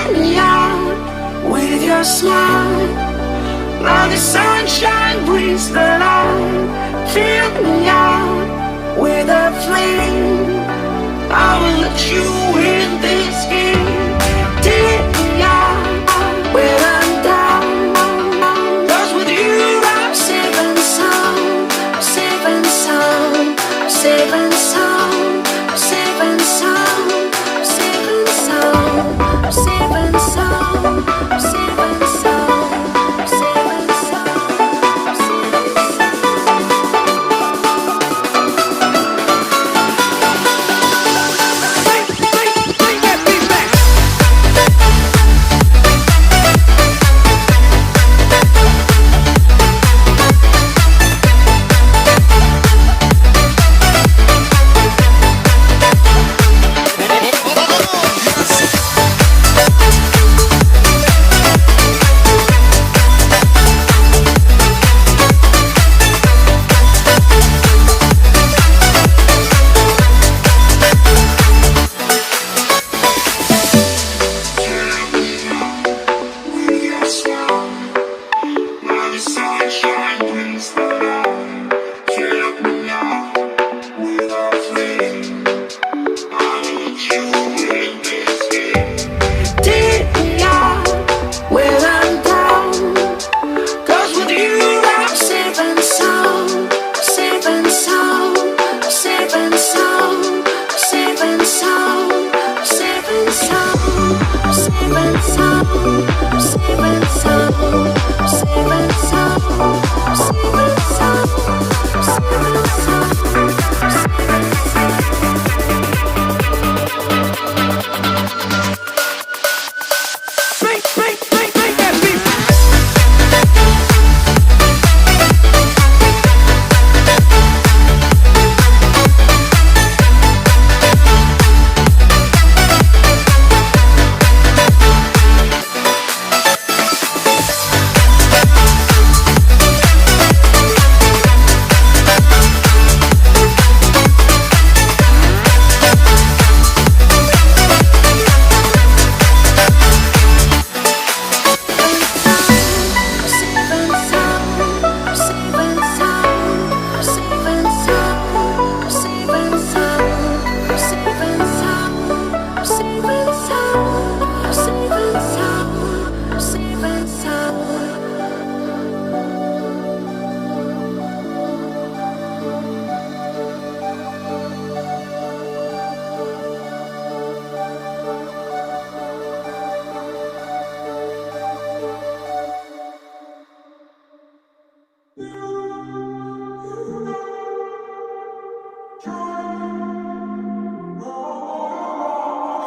Take me out with your smile, like the sunshine brings the light. Fill me out with a flame, I will let you in this game. Take me out when I'm down, 'cause with you I'm safe and sound. I'm safe and sound, I'm safe and sound, I'm safe and sound, I'm safe and sound, I'm safe and sound, I'm safe and sound, I'm safe and sound, I'm safe and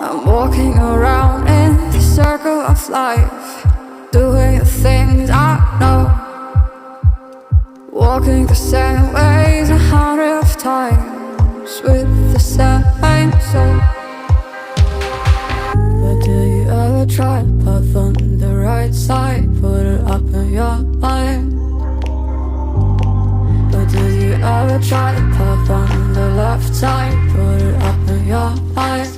I'm walking around in the circle of life, doing the things I know, walking the same ways 100 times with the same soul. But do you ever try to path on the right side, put it up in your mind? But do you ever try to path on the left side, put it up in your mind?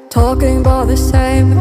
Talking about the same